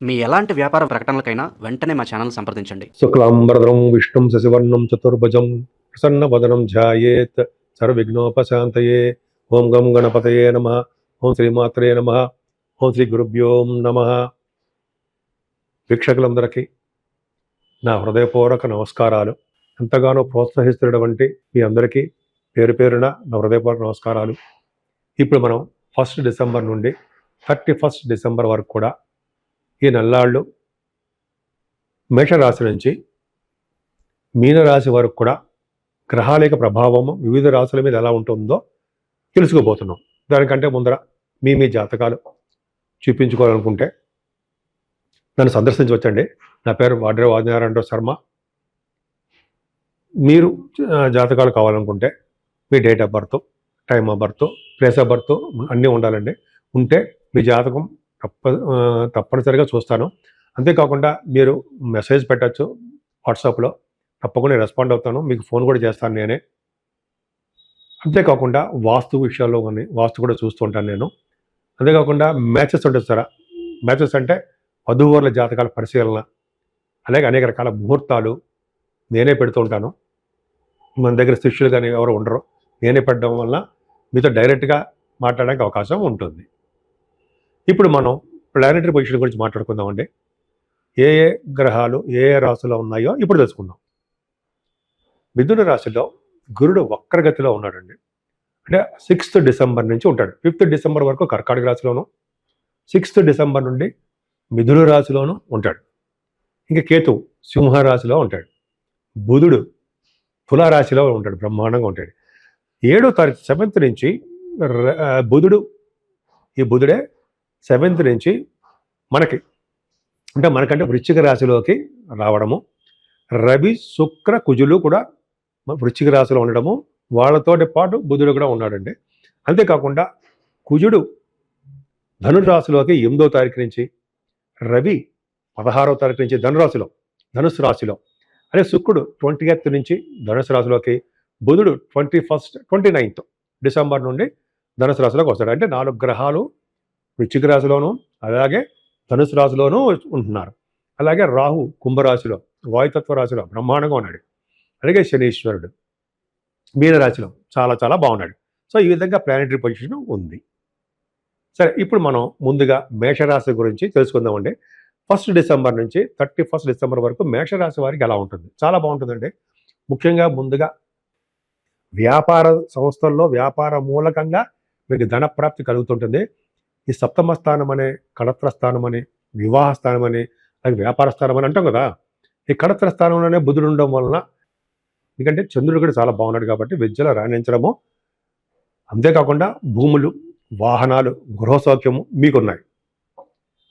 మీ ఎలాంటి వ్యాపార ప్రకటనలకైనా వెంటనే మా ఛానల్ సంప్రదించండి. శుక్లాంబరధరం విష్ణుం శశివర్ణం చతుర్భుజం ప్రసన్నవదనం ధ్యాయేత్ సర్వవిఘ్నోపశాంతయే. ఓం గం గణపతయే నమః. ఓం శ్రీమాత్రే నమః. ఓం శ్రీ గురుభ్యో నమః. వీక్షకులందరికీ నా హృదయపూర్వక నమస్కారాలు. ఎంతగానో ప్రోత్సహిస్తున్నటువంటి మీ అందరికీ పేరు పేరున నా హృదయపూర్వక నమస్కారాలు. ఇప్పుడు మనం 1 డిసెంబర్ నుండి 31 డిసెంబర్ వరకు కూడా ఈ నెల్లాళ్ళు మేషరాశి నుంచి మీనరాశి వరకు కూడా గ్రహాల యొక్క ప్రభావం వివిధ రాశుల మీద ఎలా ఉంటుందో తెలుసుకోబోతున్నాం. దానికంటే ముందర మీ జాతకాలు చూపించుకోవాలనుకుంటే నన్ను సందర్శించవచ్చండి. నా పేరు వాడ్రే ఆదినారాయణరావు శర్మ. మీరు జాతకాలు కావాలనుకుంటే మీ date of birth, time of birth, place of birth అన్నీ ఉండాలండి. ఉంటే మీ జాతకం తప్పనిసరిగా చూస్తాను. అంతేకాకుండా మీరు మెసేజ్ పెట్టచ్చు వాట్సాప్లో, తప్పకుండా రెస్పాండ్ అవుతాను. మీకు ఫోన్ కూడా చేస్తాను నేనే. అంతేకాకుండా వాస్తు విషయాల్లో కానీ వాస్తు కూడా చూస్తూ ఉంటాను నేను. అంతేకాకుండా మ్యాచెస్ ఉంటుంది సార్. మ్యాచెస్ అంటే వధూవరుల జాతకాల పరిశీలన, అలాగే అనేక రకాల ముహూర్తాలు నేనే పెడుతూ ఉంటాను. మన దగ్గర శిష్యులు కానీ ఎవరు ఉండరు. నేనే పెట్టడం వల్ల మీతో డైరెక్ట్గా మాట్లాడడానికి అవకాశం ఉంటుంది. ఇప్పుడు మనం ప్లానెటరీ పొజిషన్ గురించి మాట్లాడుకుందామండి. ఏ ఏ గ్రహాలు ఏ ఏ రాశిలో ఉన్నాయో ఇప్పుడు తెలుసుకుందాం. మిథున రాశిలో గురుడు వక్రగతిలో ఉన్నాడండి. అంటే 6th డిసెంబర్ నుంచి ఉంటాడు. 5th డిసెంబర్ వరకు కర్కాటక రాశిలోను, 6th డిసెంబర్ నుండి మిథున రాశిలోను ఉంటాడు. ఇంకా కేతువు సింహరాశిలో ఉంటాడు. బుధుడు తులారాశిలో ఉంటాడు, బ్రహ్మాండంగా ఉంటాడు. 7వ తారీఖు 7th నుంచి బుధుడే 7th నుంచి మనకంటే వృశ్చిక రాశిలోకి రావడము. రవి శుక్ర కుజులు కూడా వృశ్చిక రాశిలో ఉండడము, వాళ్ళతోటి పాటు బుధుడు కూడా ఉన్నాడండి. అంతేకాకుండా కుజుడు ధనురాశిలోకి 8వ తారీఖు నుంచి, రవి 16వ తారీఖు నుంచి ధనుసు రాశిలో, అదే శుక్రుడు 20th నుంచి ధనుసు రాశిలోకి, బుధుడు 29th డిసెంబర్ నుండి ధనుసు రాశిలోకి వస్తాడు. అంటే 4 గ్రహాలు వృశ్చిక రాశిలోను అలాగే ధనుసు రాశిలోనూ ఉంటున్నారు. అలాగే రాహు కుంభరాశిలో, వాయుతత్వ రాశిలో బ్రహ్మాండంగా ఉన్నాడు. అలాగే శనీశ్వరుడు మీనరాశిలో చాలా చాలా బాగున్నాడు. సో ఈ విధంగా ప్లానెటరీ పొజిషన్ ఉంది. సరే, ఇప్పుడు మనం ముందుగా మేషరాశి గురించి తెలుసుకుందామండి. 1 డిసెంబర్ నుంచి 31 డిసెంబర్ వరకు మేషరాశి వారికి ఎలా ఉంటుంది? చాలా బాగుంటుందండి. ముఖ్యంగా ముందుగా వ్యాపార సంస్థల్లో వ్యాపార మూలకంగా మీకు ధనప్రాప్తి కలుగుతుంటుంది. ఈ సప్తమ స్థానం అనే, కళత్ర స్థానం అని, వివాహ స్థానం అని, అలాగే వ్యాపార స్థానం అని అంటాం కదా. ఈ కళత్ర స్థానంలోనే బుధుడు ఉండడం వలన, ఎందుకంటే చంద్రుడు కూడా చాలా బాగున్నాడు కాబట్టి విద్యలో రాణించడము, అంతేకాకుండా భూములు, వాహనాలు, గృహ సౌఖ్యము మీకున్నాయి.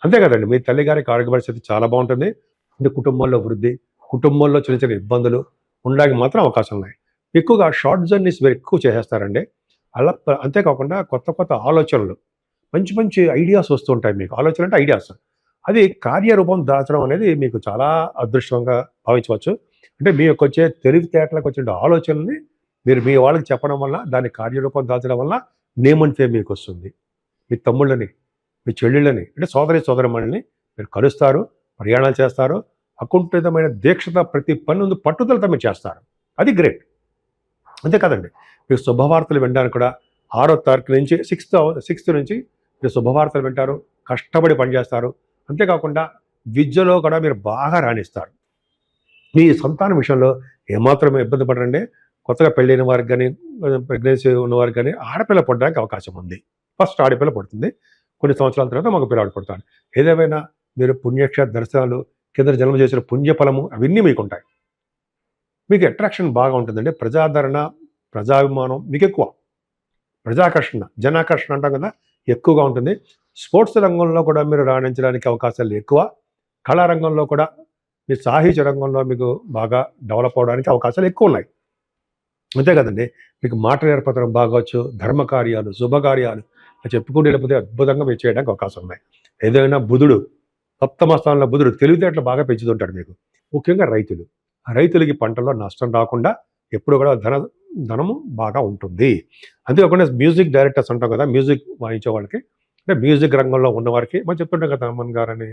అంతే కదండి, మీ తల్లిగారికి ఆరోగ్య పరిస్థితి చాలా బాగుంటుంది. అంటే కుటుంబంలో వృద్ధి, కుటుంబంలో చిన్న చిన్న ఇబ్బందులు ఉండడానికి మాత్రం అవకాశం ఉన్నాయి. ఎక్కువగా షార్ట్ జర్నీస్ మీరు ఎక్కువ చేసేస్తారండి. అలా అంతేకాకుండా కొత్త కొత్త ఆలోచనలు, మంచి మంచి ఐడియాస్ వస్తూ ఉంటాయి మీకు. ఆలోచన అంటే ఐడియాస్, అది కార్యరూపం దాచడం అనేది మీకు చాలా అదృష్టంగా భావించవచ్చు. అంటే మీ యొక్క వచ్చే తెలివితేటలకు వచ్చే ఆలోచనని మీరు మీ వాళ్ళకి చెప్పడం వల్ల, దాన్ని కార్యరూపం దాచడం వల్ల నేమ్ అండ్ ఫేమ్ మీకు వస్తుంది. మీ తమ్ముళ్ళని, మీ చెల్లెళ్ళని, అంటే సోదరిమణుల్ని మీరు కలుస్తారు, ప్రయాణాలు చేస్తారు. అకుంఠితమైన దీక్షత, ప్రతి పని ముందు పట్టుదలతో మీరు చేస్తారు. అది గ్రేట్. అంతే కదండి, మీరు శుభవార్తలు వినడానికి కూడా 6వ తారీఖు నుంచి 6th నుంచి మీరు శుభవార్తలు వింటారు, కష్టపడి పనిచేస్తారు. అంతేకాకుండా విద్యలో కూడా మీరు బాగా రాణిస్తారు. మీ సంతానం విషయంలో ఏమాత్రం ఇబ్బంది పడరండి. కొత్తగా పెళ్ళైన వారికి కానీ, ప్రెగ్నెన్సీ ఉన్నవారికి కానీ ఆడపిల్ల పుట్టడానికి అవకాశం ఉంది. ఫస్ట్ ఆడపిల్ల పుడుతుంది, కొన్ని సంవత్సరాల తర్వాత మగ పిల్లాడు పుడతాడు. ఏదేమైనా మీరు పుణ్యక్షేత్ర దర్శనాలు, కింద జన్మ చేసిన పుణ్యఫలము అవన్నీ మీకు ఉంటాయి. మీకు అట్రాక్షన్ బాగా ఉంటుందండి. ప్రజాదరణ, ప్రజాభిమానం మీకు ఎక్కువ. ప్రజాకర్షణ, జనాకర్షణ అంటాం కదా, ఎక్కువగా ఉంటుంది. స్పోర్ట్స్ రంగంలో కూడా మీరు రాణించడానికి అవకాశాలు ఎక్కువ. కళారంగంలో కూడా, మీ సాహిత్య రంగంలో మీకు బాగా డెవలప్ అవడానికి అవకాశాలు ఎక్కువ ఉన్నాయి. అంతే కదండి, మీకు మాట నేర్పడం బాగొచ్చు, ధర్మకార్యాలు, శుభకార్యాలు చెప్పుకుంటూ వెళ్ళిపోతే అద్భుతంగా మీరు చేయడానికి అవకాశం ఉన్నాయి. ఏదైనా బుధుడు 7వ స్థానంలో, బుధుడు తెలివితేటలు బాగా పెంచుతుంటాడు మీకు. ముఖ్యంగా రైతులకి పంటల్లో నష్టం రాకుండా ఎప్పుడు కూడా ధనము బాగా ఉంటుంది. అంతేకాకుండా మ్యూజిక్ డైరెక్టర్స్ అంటాం కదా, మ్యూజిక్ వాయించే వాళ్ళకి, అంటే మ్యూజిక్ రంగంలో ఉన్నవారికి మనం చెప్తుంటాం కదా, అమ్మన్ గారని,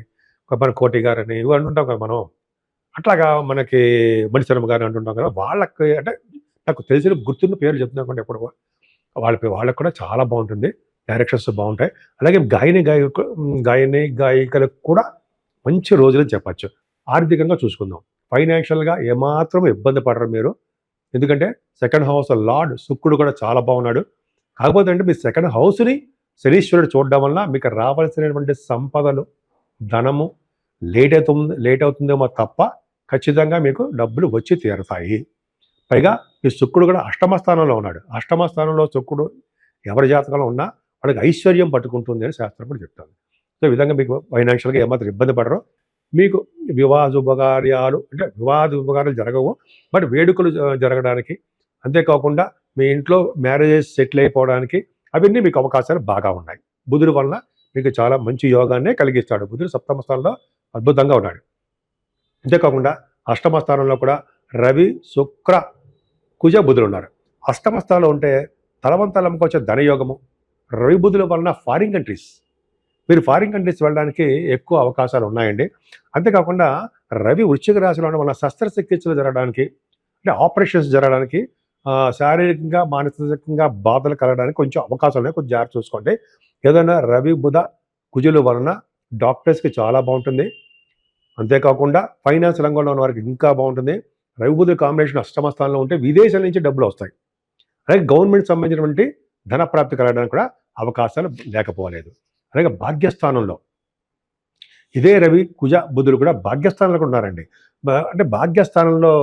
మన కోటి గారని ఇవి అంటుంటాం కదా మనం. అట్లాగా మనకి మణిశర్మ గారు అంటుంటాం కదా! వాళ్ళకి అంటే నాకు తెలిసిన గుర్తున్న పేర్లు చెప్తున్నా కూడా ఎప్పుడు వాళ్ళకి కూడా చాలా బావుంటుంది. డైరెక్షన్స్ బావుంటాయి. అలాగే గాయని, గాయికలకు కూడా మంచి రోజులని చెప్పచ్చు. ఆర్థికంగా చూసుకుందాం. ఫైనాన్షియల్‌గా ఏమాత్రం ఇబ్బంది పడరు మీరు. ఎందుకంటే సెకండ్ హౌస్ లార్డ్ శుక్రుడు కూడా చాలా బాగున్నాడు. కాకపోతే అంటే మీ సెకండ్ హౌస్‌ని శనీశ్వరుడు చూడడం వలన మీకు రావాల్సినటువంటి సంపదలు, ధనము లేట్ అవుతుందేమో తప్ప ఖచ్చితంగా మీకు డబ్బులు వచ్చి తీరతాయి. పైగా ఈ శుక్రుడు కూడా అష్టమ స్థానంలో ఉన్నాడు. అష్టమ స్థానంలో శుక్రుడు ఎవరి జాతకంలో ఉన్నా వాళ్ళకి ఐశ్వర్యం పట్టుకుంటుంది అని శాస్త్రం కూడా చెప్తుంది. సో, ఈ విధంగా మీకు ఫైనాన్షియల్‌గా ఏమాత్రం ఇబ్బంది పడరు. మీకు వివాహ శుభకార్యాలు అంటే వివాహ శుభకార్యాలు జరగవు. బట్ వేడుకలు జరగడానికి, అంతేకాకుండా మీ ఇంట్లో మ్యారేజెస్ సెటిల్ అయిపోవడానికి అవన్నీ మీకు అవకాశాలు బాగా ఉన్నాయి. బుధుడి వలన మీకు చాలా మంచి యోగాన్నే కలిగిస్తాడు. బుధుడు సప్తమ స్థానంలో అద్భుతంగా ఉన్నాడు. అంతేకాకుండా అష్టమ స్థానంలో కూడా రవి, శుక్ర, కుజ, బుధులు ఉన్నారు. అష్టమ స్థానంలో ఉంటే తలవంతలంకి వచ్చే ధనయోగము, రవి బుధుల వలన మీరు ఫారిన్ కంట్రీస్ వెళ్ళడానికి ఎక్కువ అవకాశాలు ఉన్నాయండి. అంతేకాకుండా రవి వృశ్చిక రాశిలో ఉండడం వల్ల శస్త్రచికిత్సలు జరగడానికి, అంటే ఆపరేషన్స్ జరగడానికి, శారీరకంగా, మానసికంగా బాధలు కలగడానికి కొంచెం అవకాశాలు ఉన్నాయి. కొంచెం జాగ్రత్త చూసుకోండి. ఏదైనా రవి, బుధ, కుజుల వలన డాక్టర్స్‌కి చాలా బాగుంటుంది. అంతేకాకుండా ఫైనాన్స్ రంగంలో ఉన్న వారికి ఇంకా బాగుంటుంది. రవి, బుధుల కాంబినేషన్ అష్టమ స్థానంలో ఉంటే విదేశాల నుంచి డబ్బులు వస్తాయి. అలాగే గవర్నమెంట్ సంబంధించినటువంటి ధన ప్రాప్తి కలగడానికి కూడా అవకాశాలు లేకపోలేదు. అలాగే భాగ్యస్థానంలో ఇదే రవి, కుజ, బుధులు కూడా భాగ్యస్థానంలో కూడా ఉన్నారండి. అంటే భాగ్యస్థానంలో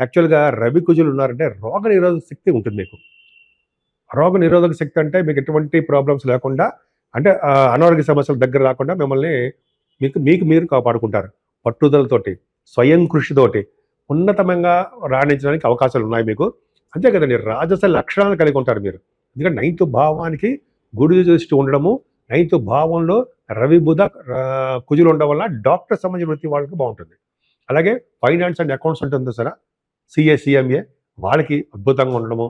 యాక్చువల్‌గా రవి, కుజులు ఉన్నారంటే రోగ నిరోధక శక్తి ఉంటుంది మీకు. రోగ నిరోధక శక్తి అంటే మీకు ఎటువంటి ప్రాబ్లమ్స్ లేకుండా, అంటే అనారోగ్య సమస్యల దగ్గర రాకుండా మిమ్మల్ని మీకు మీరు కాపాడుకుంటారు. పట్టుదలతోటి, స్వయం కృషితోటి ఉన్నతమంగా రాణించడానికి అవకాశాలు ఉన్నాయి మీకు. అంతే కదండి, రాజస లక్షణాలు కలిగి ఉంటారు మీరు. ఎందుకంటే 9th భావానికి గురు దృష్టి ఉండడము, 9th భావంలో రవి, బుధ, కుజులు ఉండడం వల్ల డాక్టర్ సంబంధించిన వృత్తి వాళ్ళకి బాగుంటుంది. అలాగే ఫైనాన్స్ అండ్ అకౌంట్స్ ఉంటుంది సరే, సిఏ, సిఎంఏ వాళ్ళకి అద్భుతంగా ఉండడము.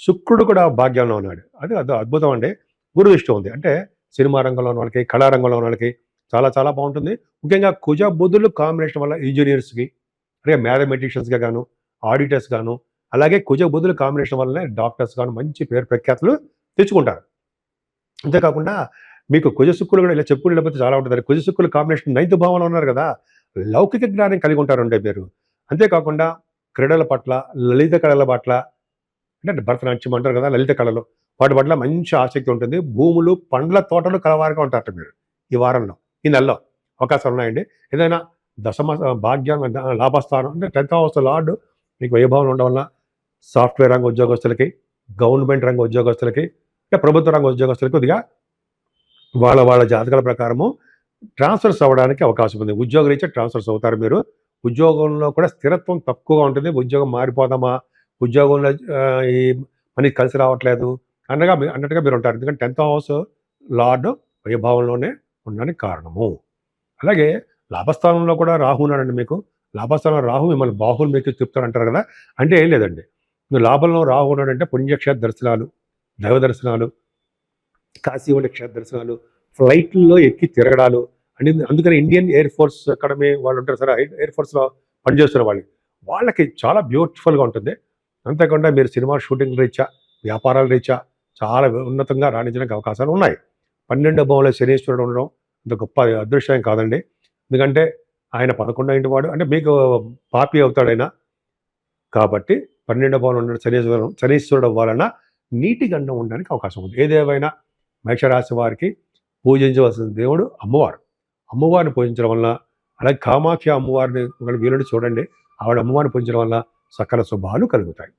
శుక్రుడు కూడా భాగ్యంలో ఉన్నాడు. అది అద్భుతం అండి. గురు దృష్టి ఉంది అంటే సినిమా రంగంలో ఉన్న వాళ్ళకి, కళారంగంలో ఉన్న వాళ్ళకి చాలా చాలా బాగుంటుంది. ముఖ్యంగా కుజ, బుధులు కాంబినేషన్ వల్ల ఇంజనీర్స్కి, అలాగే మ్యాథమెటిషియన్స్గా గాను, ఆడిటర్స్ గాను, అలాగే కుజ, బుధుల కాంబినేషన్ వల్లనే డాక్టర్స్ గాను మంచి పేరు ప్రఖ్యాతులు తెచ్చుకుంటారు. అంతేకాకుండా మీకు కుజ, శుక్రులు కూడా ఇలా చెప్పుకుని లేకపోతే చాలా ఉంటుంది. కుజ, శుక్రుల కాంబినేషన్ 9th భావంలో ఉన్నారు కదా, లౌకిక జ్ఞానం కలిగి ఉంటారండి మీరు. అంతేకాకుండా క్రీడల పట్ల, లలిత కళల పట్ల, అంటే భరతనాట్యం అంటారు కదా, లలిత కళలు, వాటి పట్ల మంచి ఆసక్తి ఉంటుంది. భూములు, పండ్ల తోటలు కలవారుగా ఉంటారట మీరు ఈ వారంలో, ఈ నెలలో అవకాశాలు ఉన్నాయండి. ఏదైనా దశమ భాగ్యం, లాభస్థానం అంటే 10th హౌస్ లార్డ్ మీకు వైభవం ఉండడం వల్ల సాఫ్ట్వేర్ రంగ ఉద్యోగస్తులకి, గవర్నమెంట్ రంగ ఉద్యోగస్తులకి, అంటే ప్రభుత్వ రంగ ఉద్యోగస్తులకి కొద్దిగా వాళ్ళ జాతకాల ప్రకారము ట్రాన్స్ఫర్స్ అవ్వడానికి అవకాశం ఉంది. ఉద్యోగరీత్యా ట్రాన్స్ఫర్స్ అవుతారు మీరు. ఉద్యోగంలో కూడా స్థిరత్వం తక్కువగా ఉంటుంది. ఉద్యోగం మారిపోదామా, ఉద్యోగంలో ఈ మనకి కలిసి రావట్లేదు అన్నట్టుగా మీరు ఉంటారు. ఎందుకంటే 10th హౌస్ లార్డ్ వైభవంలోనే ఉండడానికి కారణము. అలాగే లాభస్థానంలో కూడా రాహు ఉన్నాడండి మీకు. లాభస్థానంలో రాహు మిమ్మల్ని బాహువులు మీకు చెప్తారంటారు కదా, అంటే ఏం లేదండి. మీరు లాభంలో రాహు ఉన్నాడంటే పుణ్యక్షేత్ర దర్శనాలు, దైవ దర్శనాలు, కాశీ వంటి క్షేత్ర దర్శనాలు, ఫ్లైట్లో ఎక్కి తిరగడాలు. అంటే అందుకని ఇండియన్ ఎయిర్ ఫోర్స్ అకాడమీ వాళ్ళు ఉంటారు సరే, ఎయిర్ ఫోర్స్లో పనిచేస్తున్న వాళ్ళకి చాలా బ్యూటిఫుల్గా ఉంటుంది. అంతేకాకుండా మీరు సినిమా షూటింగ్ రీత్యా, వ్యాపారాల రీత్యా చాలా ఉన్నతంగా రాణించడానికి అవకాశాలు ఉన్నాయి. 12వ భావంలో శనీశ్వరుడు ఉండడం అంత గొప్ప అదృష్టం కాదండి. ఎందుకంటే ఆయన 11వ ఇంటి వాడు, అంటే మీకు పాపి అవుతాడు ఆయన. కాబట్టి 12వ భావంలో ఉన్న శనీశ్వరుడు వలన నీటి గండం ఉండడానికి అవకాశం ఉంది. ఏదేమైనా మేషరాశి వారికి పూజించవలసిన దేవుడు అమ్మవారు. అమ్మవారిని పూజించడం వల్ల, అలాగే కామాఖ్య అమ్మవారిని వీలుని చూడండి, ఆవిడ అమ్మవారిని పూజించడం వల్ల సకల శుభాలు కలుగుతాయి.